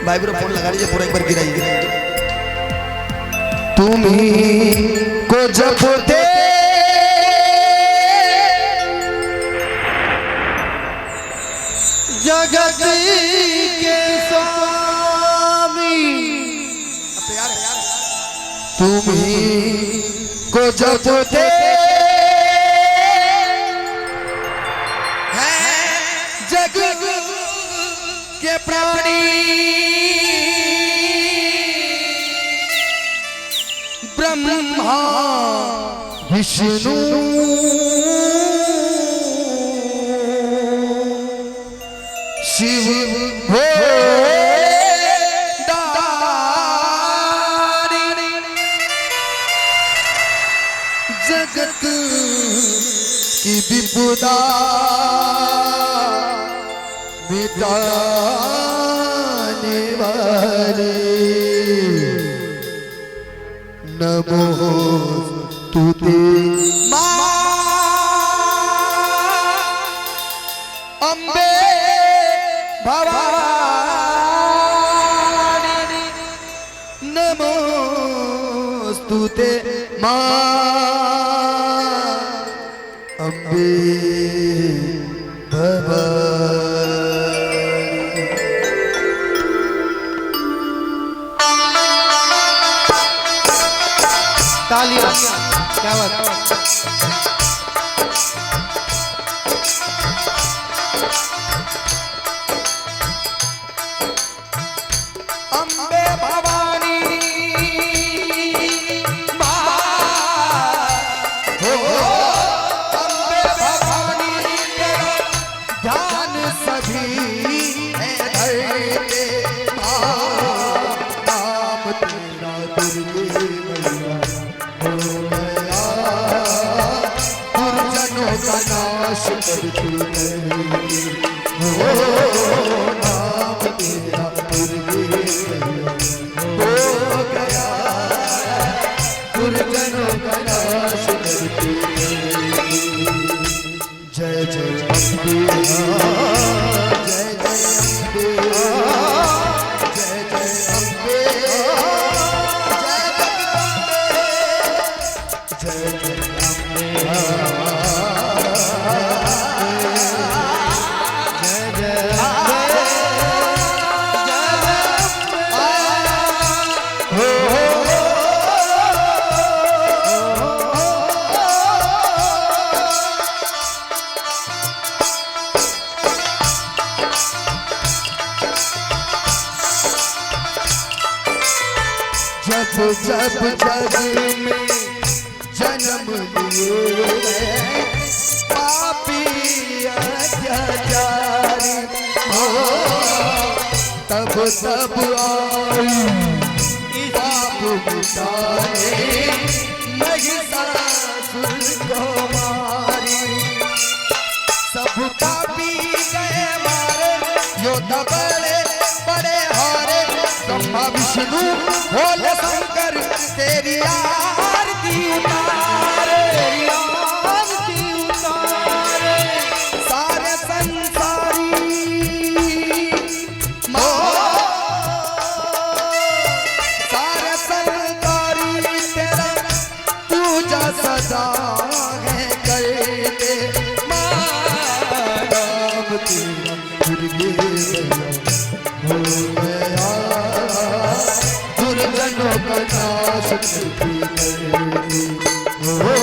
भाई bro phone लगा लीजिए पूरा एक बार गिराइए। तुम्ही को जब दे जगत के स्वामी, तुम्ही को जब दे जग के प्राणी ब्रह्मा विष्णु शिव हो दानी, जगत की विपदा मिटाने वाले, नमो तुते मां अम्बे भवानी, नमोस्तुते मां अम्बे भवानी। तालियां, क्या बात। अम्बे भवानी मां हो, अम्बे भवानी तेरा ध्यान सभी है धरते, नाम तेरा दुर्गे मैया हो गया, दुर्जनों का नाश करती है, हो नाम तेरा दुर्गे हो गया, दुर्जनों का नाश करती है। जय जय अम्बे, जय जय अम्बे, जय जय अम्बे, जय जय जब जब जग में जन्म लिए पापी अत्याचारी हो, तब तब आई पाप मिटाने महिषासुर को मारी, सब पापी गए मारे, योद्धा बड़े बड़े हारे, ब्रह्मा विष्णु भोले शंकर तेरी आरती उतारे, तेरी आरती उतारे, सारे संसारी सारे संसारी तेरा पूजा सदा है करते, नाम तेरा दुर्गे हो गया, दुर्जनों का नाश करती है, हो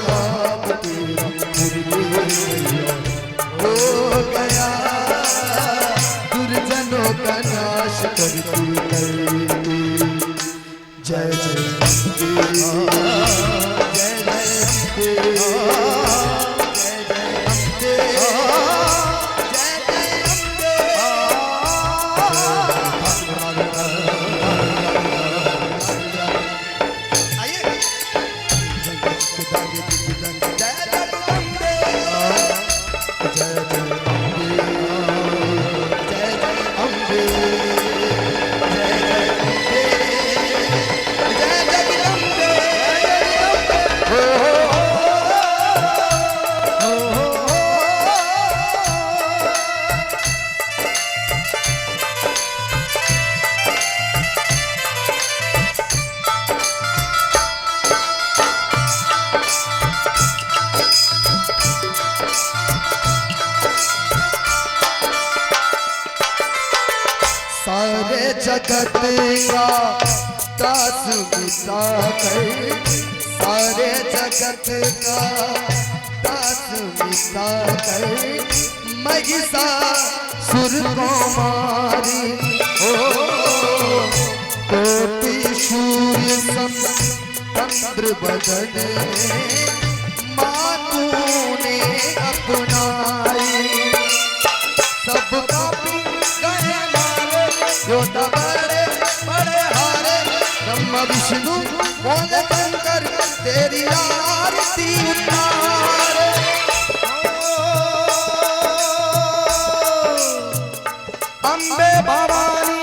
नाम तेरा दुर्गे हो गया, दुर्जनों का नाश करती है। जय जय अम्बे, जय जय अम्बे, जय जय अम्बे, जय जय सारे जगत का दास मिटा कर, सारे जगत का दास मिटा कर, महिषासुर को मारी। ओ कोटि सूर्य सम चंद्र बदन माँ तूने अपनाई। सब पापी गए मारे, योद्धा बड़े बड़े हारे, ब्रह्मा विष्णु बोले शंकर तेरी आरती उतारे। अम्बे भवानी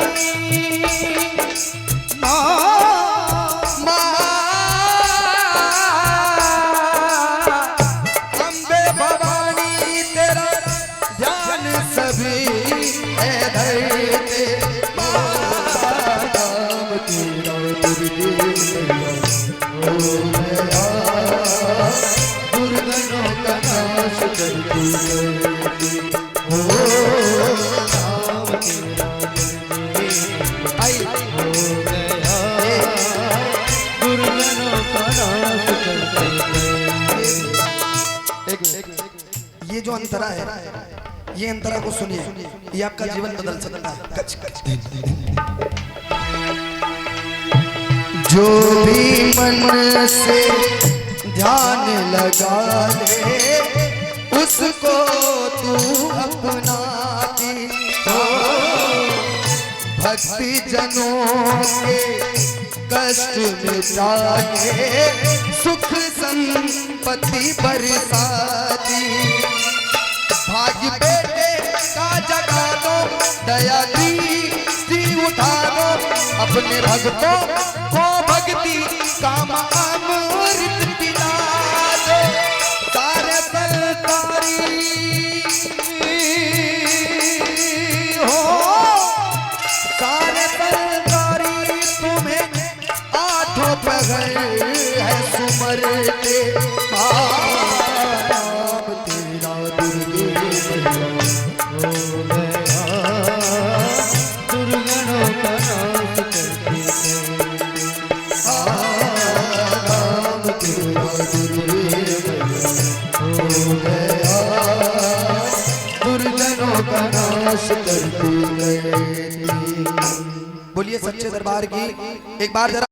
अम्बे भवानी तेरा ध्यान सभी है धरते। नाम तेरा दुर्गे हो गया, दुर्गनों का नाश कर तू करती। हो नाम तेरा दुर्गे हो गया, दुर्गनों का नाश करती। ये जो अंतरा है, ये अंतरा को सुनिए, ये आपका जीवन बदल सकता है। जो भी मन से ध्यान लगा ले, उसको तू अपनाती। भक्ति जनों के कष्ट मिटाके सुख संपत्ति बरसाती। भाग्य बेटे का जगा दो, दया दृष्टि उठा दो, अपने भक्तों को भक्ति का अमृत पिला दो। सारे सरकारी हो, सारे सरकारी तुम्हें आठों पहर है सुमरते। नाम तेरा दुर्गे हो गया, दुर्गनों का नाश करती। नाम तेरा दुर्गे हो गया, दुर्गनों का नाश करती। बोलिए सच्चे दरबार की एक बार जरा।